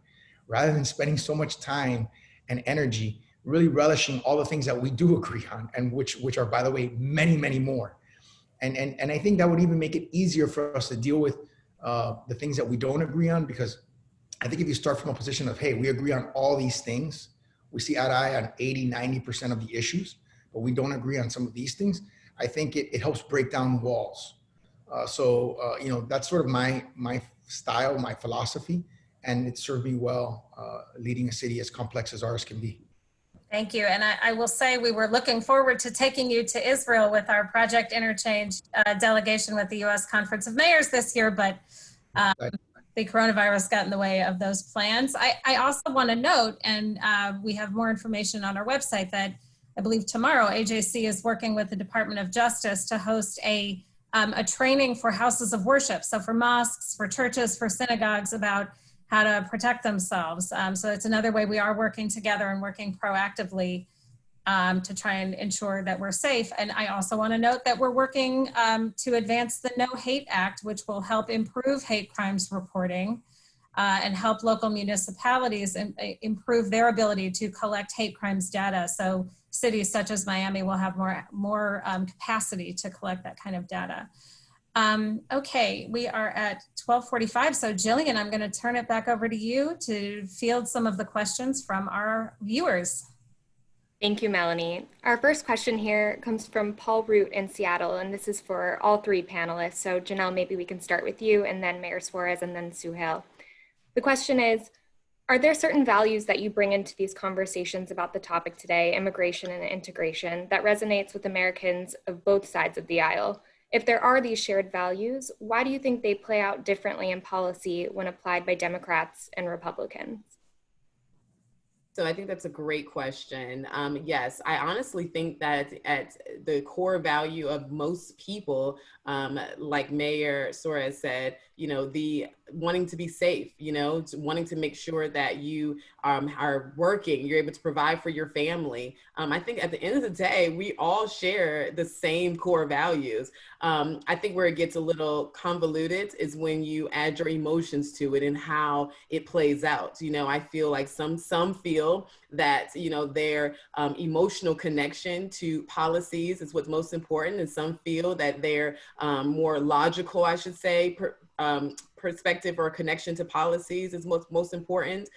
rather than spending so much time and energy really relishing all the things that we do agree on, and which are, by the way, many, many more. And I think that would even make it easier for us to deal with the things that we don't agree on, because I think if you start from a position of, hey, we agree on all these things, we see eye to eye on 80, 90% of the issues, but we don't agree on some of these things, I think it helps break down walls. That's sort of my style, my philosophy, and it served me well leading a city as complex as ours can be. Thank you. And I will say we were looking forward to taking you to Israel with our Project Interchange delegation with the U.S. Conference of Mayors this year, but the coronavirus got in the way of those plans. I also want to note, and we have more information on our website, that I believe tomorrow AJC is working with the Department of Justice to host a training for houses of worship. So for mosques, for churches, for synagogues, about how to protect themselves. So it's another way we are working together and working proactively to try and ensure that we're safe. And I also want to note that we're working to advance the No Hate Act, which will help improve hate crimes reporting and help local municipalities improve their ability to collect hate crimes data. So cities such as Miami will have more capacity to collect that kind of data. Okay, we are at 12:45. So Jillian, I'm going to turn it back over to you to field some of the questions from our viewers. Thank you, Melanie. Our first question here comes from Paul Root in Seattle, and this is for all three panelists. So Janelle, maybe we can start with you, and then Mayor Suarez, and then Suhail. The question is, are there certain values that you bring into these conversations about the topic today, immigration and integration, that resonates with Americans of both sides of the aisle? If there are these shared values, why do you think they play out differently in policy when applied by Democrats and Republicans? So I think that's a great question. Yes, I honestly think that at the core value of most people, like Mayor Suarez said, the wanting to be safe, wanting to make sure that you are working, you're able to provide for your family. I think at the end of the day, we all share the same core values. I think where it gets a little convoluted is when you add your emotions to it and how it plays out. I feel like some feel that, their emotional connection to policies is what's most important, and some feel that their more logical, I should say, perspective or connection to policies is most important.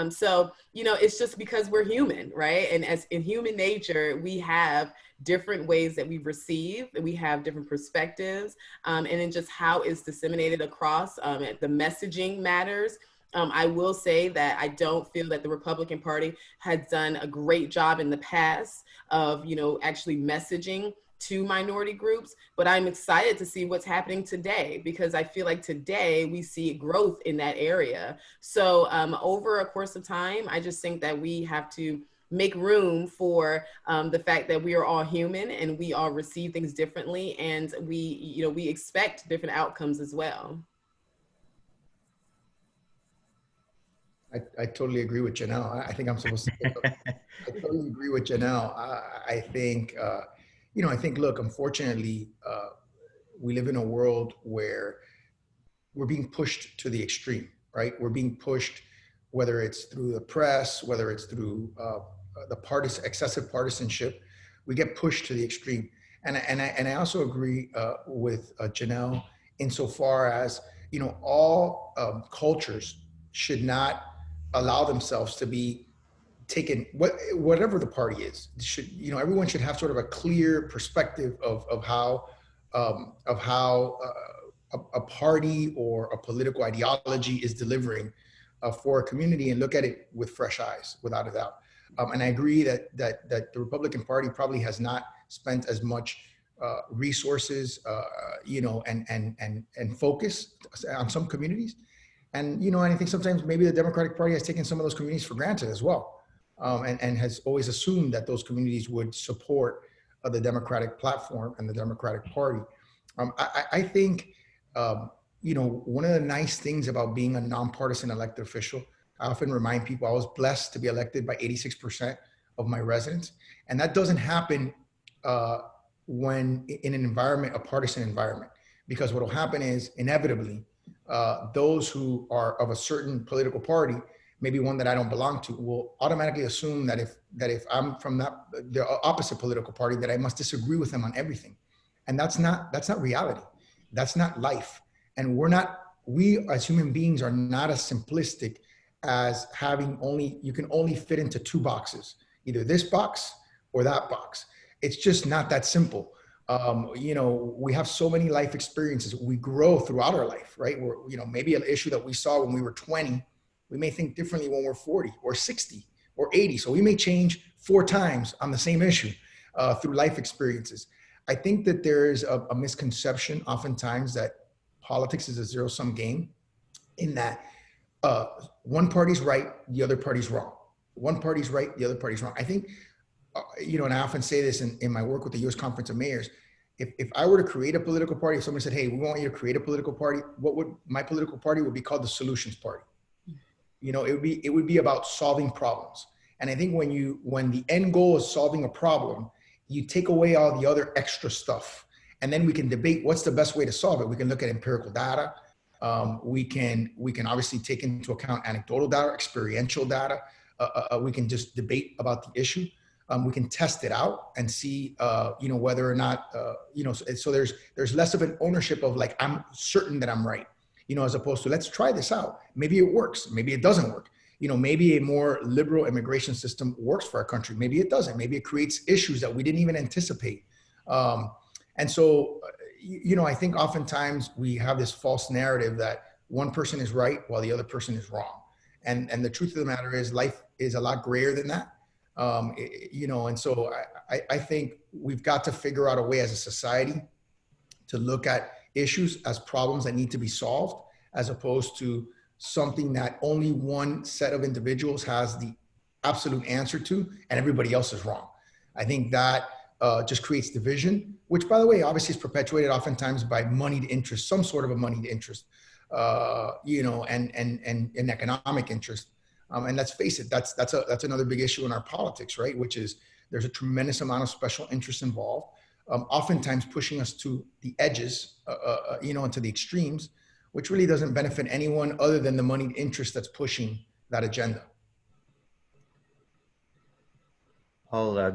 So, it's just because we're human, right? And as in human nature, we have different ways that we receive, and we have different perspectives, and then just how it's disseminated across, the messaging matters. I will say that I don't feel that the Republican Party has done a great job in the past of, actually messaging to minority groups, but I'm excited to see what's happening today, because I feel like today we see growth in that area. So over a course of time, I just think that we have to make room for the fact that we are all human and we all receive things differently, and we expect different outcomes as well. I totally agree with Janelle. I think I'm supposed to. I totally agree with Janelle. I think, look, unfortunately, we live in a world where we're being pushed to the extreme, right? We're being pushed, whether it's through the press, whether it's through excessive partisanship, we get pushed to the extreme. And I also agree with Janelle insofar as, all cultures should not allow themselves to be taken, whatever the party is. Everyone should have sort of a clear perspective of how a party or a political ideology is delivering for a community, and look at it with fresh eyes, without a doubt. And I agree that the Republican Party probably has not spent as much resources, and focus on some communities. And, and I think sometimes maybe the Democratic Party has taken some of those communities for granted as well, and has always assumed that those communities would support the Democratic platform and the Democratic Party. I think, one of the nice things about being a nonpartisan elected official, I often remind people I was blessed to be elected by 86% of my residents. And that doesn't happen when in an environment, a partisan environment, because what will happen is inevitably, those who are of a certain political party, maybe one that I don't belong to, will automatically assume that if I'm from the opposite political party, that I must disagree with them on everything. And that's not reality. That's not life. And we as human beings are not as simplistic as you can only fit into two boxes, either this box or that box. It's just not that simple. We have so many life experiences. We grow throughout our life, right? Maybe an issue that we saw when we were 20, we may think differently when we're 40 or 60 or 80. So we may change 4 times on the same issue through life experiences. I think that there is a misconception oftentimes that politics is a zero-sum game, in that one party's right, the other party's wrong. One party's right, the other party's wrong. I think, and I often say this in my work with the U.S. Conference of Mayors, if I were to create a political party, if someone said, hey, we want you to create a political party, my political party would be called the Solutions Party. You know, it would be about solving problems. And I think when the end goal is solving a problem, you take away all the other extra stuff, and then we can debate what's the best way to solve it. We can look at empirical data. We can obviously take into account anecdotal data, experiential data. We can just debate about the issue. We can test it out and see, you know, whether or not, you know, so there's less of an ownership of like, I'm certain that I'm right, you know, as opposed to let's try this out. Maybe it works. Maybe it doesn't work. You know, maybe a more liberal immigration system works for our country. Maybe it doesn't. Maybe it creates issues that we didn't even anticipate. And so, you know, I think oftentimes we have this false narrative that one person is right while the other person is wrong. And the truth of the matter is life is a lot grayer than that. You know, and so I think we've got to figure out a way as a society to look at issues as problems that need to be solved, as opposed to something that only one set of individuals has the absolute answer to and everybody else is wrong. I think that just creates division, which, by the way, obviously is perpetuated oftentimes by moneyed interest, some sort of a moneyed interest, you know, and economic interest. And let's face it, that's another big issue in our politics, right? Which is there's a tremendous amount of special interest involved, oftentimes pushing us to the edges, you know, and to the extremes, which really doesn't benefit anyone other than the moneyed interest that's pushing that agenda.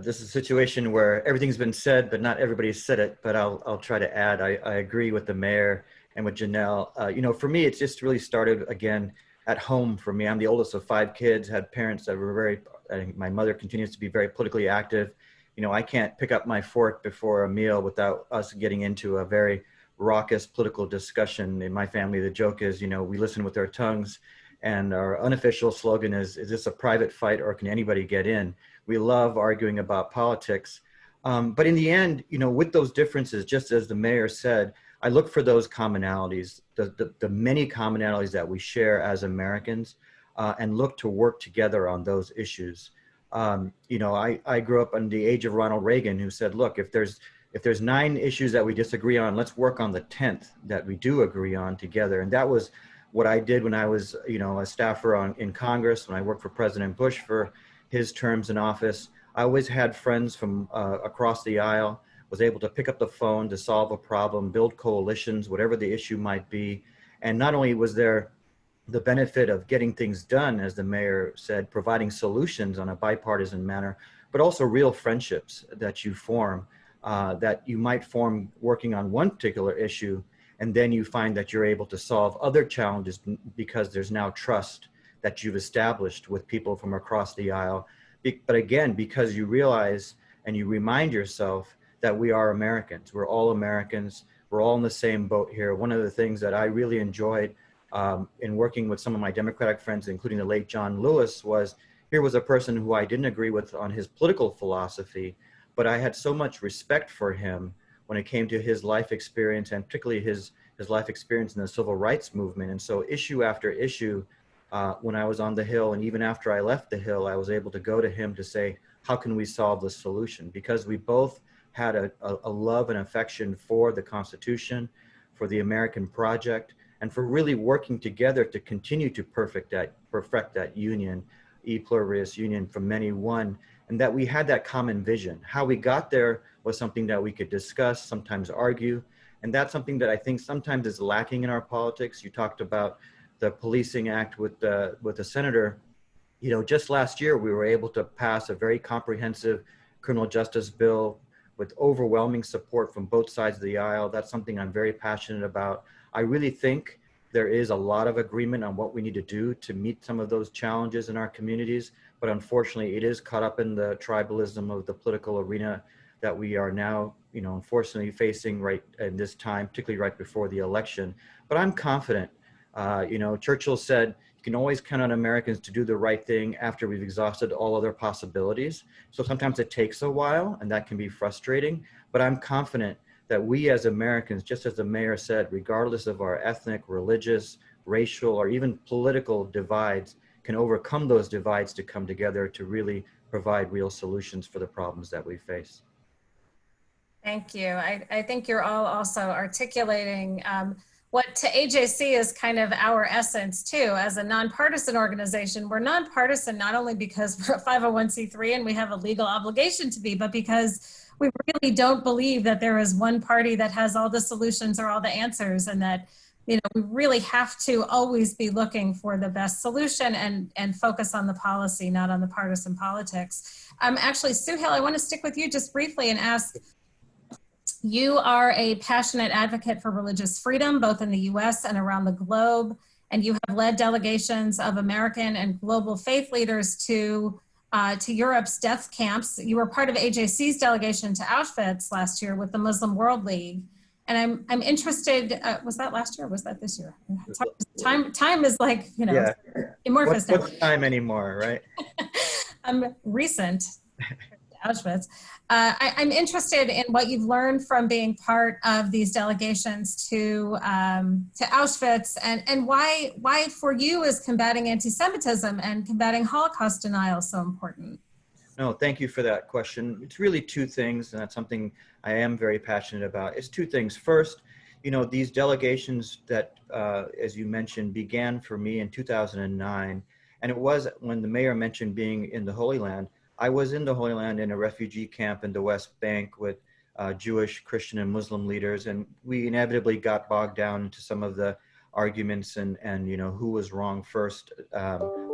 This is a situation where everything's been said, but not everybody's said it, but I'll try to add. I agree with the mayor and with Janelle. You know, for me, it's just really started again at home for me. I'm the oldest of 5 kids, had parents that were my mother continues to be very politically active. You know, I can't pick up my fork before a meal without us getting into a very raucous political discussion. In my family, the joke is, you know, we listen with our tongues, and our unofficial slogan is this a private fight or can anybody get in? We love arguing about politics. But in the end, you know, with those differences, just as the mayor said, I look for those commonalities, the many commonalities that we share as Americans, and look to work together on those issues. You know, I grew up in the age of Ronald Reagan, who said, look, if there's 9 issues that we disagree on, let's work on the 10th that we do agree on together. And that was what I did when I was, you know, a staffer in Congress, when I worked for President Bush for his terms in office. I always had friends from across the aisle, was able to pick up the phone to solve a problem, build coalitions, whatever the issue might be. And not only was there the benefit of getting things done, as the mayor said, providing solutions on a bipartisan manner, but also real friendships that you form, that you might form working on one particular issue, and then you find that you're able to solve other challenges because there's now trust that you've established with people from across the aisle. But again, because you realize and you remind yourself that we are Americans. We're all Americans. We're all in the same boat here. One of the things that I really enjoyed in working with some of my Democratic friends, including the late John Lewis, was here was a person who I didn't agree with on his political philosophy, but I had so much respect for him when it came to his life experience, and particularly his life experience in the civil rights movement. And so issue after issue, when I was on the Hill, and even after I left the Hill, I was able to go to him to say, how can we solve this solution? Because we both had a love and affection for the Constitution, for the American project, and for really working together to continue to perfect that union, e pluribus union from many one, and that we had that common vision. How we got there was something that we could discuss, sometimes argue, and that's something that I think sometimes is lacking in our politics. You talked about the Policing Act with the senator. You know, just last year, we were able to pass a very comprehensive criminal justice bill with overwhelming support from both sides of the aisle. That's something I'm very passionate about. I really think there is a lot of agreement on what we need to do to meet some of those challenges in our communities, but unfortunately it is caught up in the tribalism of the political arena that we are now, you know, unfortunately facing right in this time, particularly right before the election. But I'm confident. You know, Churchill said, you can always count on Americans to do the right thing after we've exhausted all other possibilities. So sometimes it takes a while, and that can be frustrating, but I'm confident that we as Americans, just as the mayor said, regardless of our ethnic, religious, racial, or even political divides, can overcome those divides to come together to really provide real solutions for the problems that we face. Thank you. I think you're all also articulating what to AJC is kind of our essence too. As a nonpartisan organization, we're nonpartisan not only because we're a 501c3 and we have a legal obligation to be, but because we really don't believe that there is one party that has all the solutions or all the answers, and that, you know, we really have to always be looking for the best solution and focus on the policy, not on the partisan politics. Actually, Suhail, I want to stick with you just briefly and ask, you are a passionate advocate for religious freedom, both in the US and around the globe, and you have led delegations of American and global faith leaders to Europe's death camps. You were part of AJC's delegation to Auschwitz last year with the Muslim World League. And I'm interested, was that last year or was that this year? Time is like, you know, Yeah. amorphous now. What's time anymore, right? Recent, Auschwitz. I'm interested in what you've learned from being part of these delegations to Auschwitz, and why for you is combating anti-Semitism and combating Holocaust denial so important? No, thank you for that question. It's really two things, and that's something I am very passionate about. It's two things. First, you know, these delegations that, as you mentioned, began for me in 2009, and it was when the mayor mentioned being in the Holy Land. I was in the Holy Land in a refugee camp in the West Bank with Jewish, Christian, and Muslim leaders, and we inevitably got bogged down into some of the arguments and you know, who was wrong first,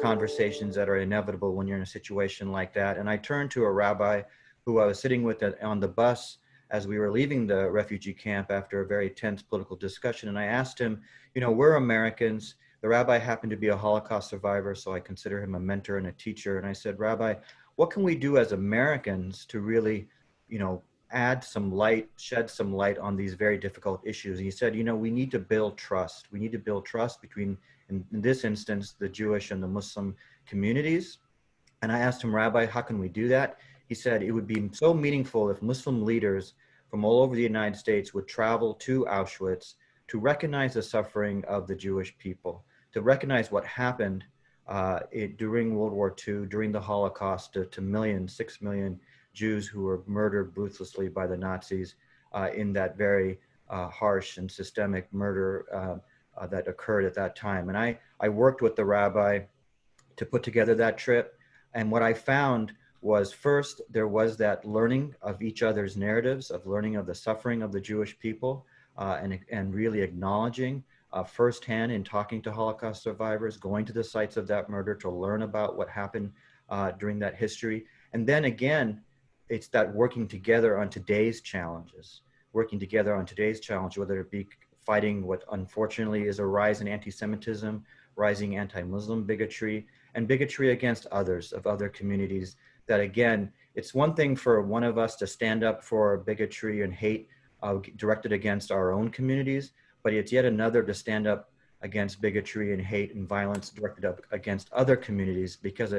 conversations that are inevitable when you're in a situation like that. And I turned to a rabbi who I was sitting with on the bus as we were leaving the refugee camp after a very tense political discussion, and I asked him, you know, we're Americans. The rabbi happened to be a Holocaust survivor, so I consider him a mentor and a teacher. And I said, Rabbi, what can we do as Americans to really, you know, add some light, shed some light on these very difficult issues? And he said, you know, we need to build trust. We need to build trust between, in this instance, the Jewish and the Muslim communities. And I asked him, Rabbi, how can we do that? He said, it would be so meaningful if Muslim leaders from all over the United States would travel to Auschwitz to recognize the suffering of the Jewish people, to recognize what happened during World War II, during the Holocaust, to millions, 6 million Jews who were murdered ruthlessly by the Nazis in that very harsh and systemic murder that occurred at that time. And I worked with the rabbi to put together that trip. And what I found was, first, there was that learning of each other's narratives, of learning of the suffering of the Jewish people, and really acknowledging firsthand in talking to Holocaust survivors, going to the sites of that murder to learn about what happened during that history. And then again, it's that working together on today's challenges, whether it be fighting what unfortunately is a rise in anti-Semitism, rising anti-Muslim bigotry, and bigotry against others of other communities. That again, it's one thing for one of us to stand up for bigotry and hate directed against our own communities, but it's yet another to stand up against bigotry and hate and violence directed up against other communities, because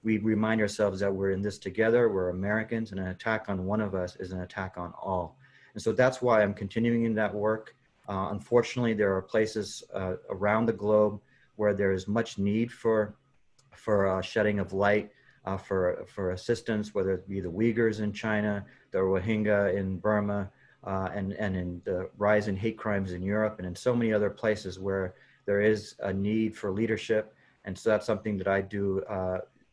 we remind ourselves that we're in this together, we're Americans, and an attack on one of us is an attack on all. And so that's why I'm continuing in that work. Unfortunately, there are places around the globe where there is much need for shedding of light, for assistance, whether it be the Uyghurs in China, the Rohingya in Burma, and in the rise in hate crimes in Europe, and in so many other places where there is a need for leadership. And so that's something that I do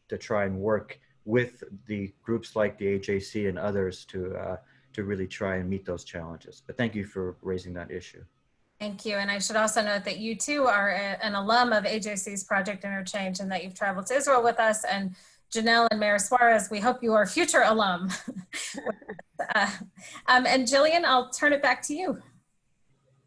to try and work with the groups like the AJC and others to really try and meet those challenges. But thank you for raising that issue. Thank you. And I should also note that you too are an alum of AJC's Project Interchange, and that you've traveled to Israel with us. And Janelle and Mayor Suarez, we hope you are a future alum. And Jillian, I'll turn it back to you.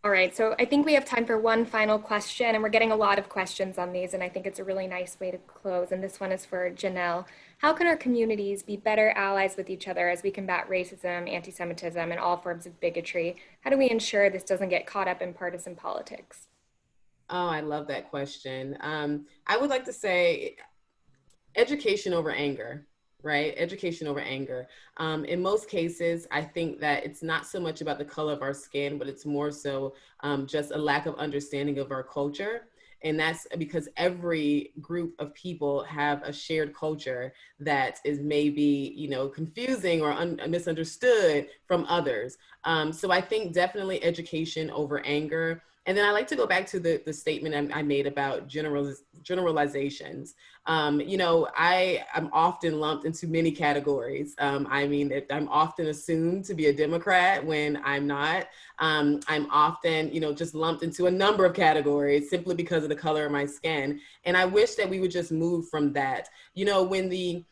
All right, so I think we have time for one final question, and we're getting a lot of questions on these, and I think it's a really nice way to close. And this one is for Janelle. How can our communities be better allies with each other as we combat racism, anti-Semitism, and all forms of bigotry? How do we ensure this doesn't get caught up in partisan politics? Oh, I love that question. I would like to say education over anger. Right? Education over anger. In most cases, I think that it's not so much about the color of our skin, but it's more so just a lack of understanding of our culture. And that's because every group of people have a shared culture that is maybe, you know, confusing or misunderstood from others. So I think definitely education over anger. And then I like to go back to the statement I made about generalizations. You know, I'm often lumped into many categories. I mean, I'm often assumed to be a Democrat when I'm not. I'm often, you know, just lumped into a number of categories simply because of the color of my skin. And I wish that we would just move from that. You know, when the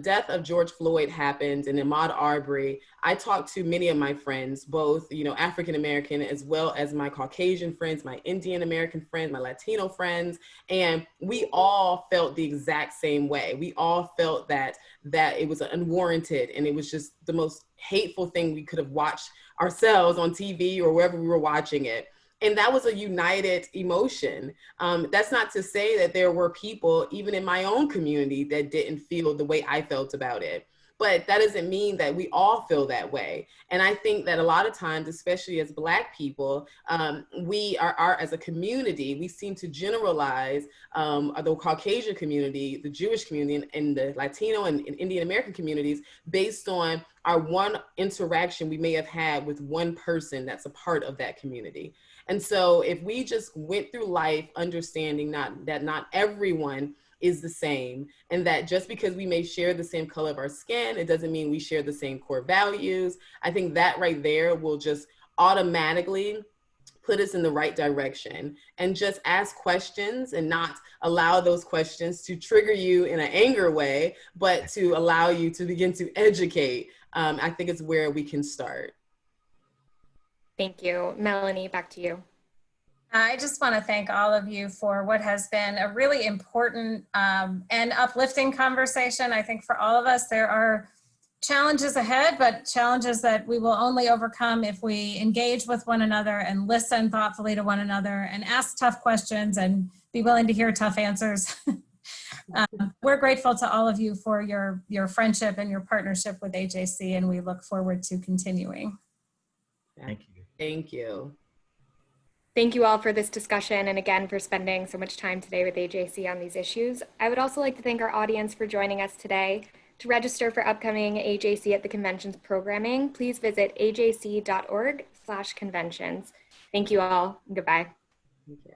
death of George Floyd happened and Ahmaud Arbery, I talked to many of my friends, both, you know, African American as well as my Caucasian friends, my Indian American friends, my Latino friends, and we all felt the exact same way. We all felt that it was unwarranted, and it was just the most hateful thing we could have watched ourselves on TV or wherever we were watching it. And that was a united emotion. That's not to say that there were people, even in my own community, that didn't feel the way I felt about it. But that doesn't mean that we all feel that way. And I think that a lot of times, especially as Black people, we are as a community, we seem to generalize the Caucasian community, the Jewish community, and the Latino and Indian American communities based on our one interaction we may have had with one person that's a part of that community. And so if we just went through life understanding that not everyone is the same, and that just because we may share the same color of our skin, it doesn't mean we share the same core values. I think that right there will just automatically put us in the right direction, and just ask questions and not allow those questions to trigger you in an anger way, but to allow you to begin to educate. I think it's where we can start. Thank you. Melanie, back to you. I just want to thank all of you for what has been a really important and uplifting conversation. I think for all of us, there are challenges ahead, but challenges that we will only overcome if we engage with one another and listen thoughtfully to one another and ask tough questions and be willing to hear tough answers. We're grateful to all of you for your friendship and your partnership with AJC, and we look forward to continuing. Thank you. Thank you. Thank you all for this discussion, and again for spending so much time today with AJC on these issues. I would also like to thank our audience for joining us today. To register for upcoming AJC at the Conventions programming, please visit ajc.org/conventions. Thank you all. Goodbye. Thank you.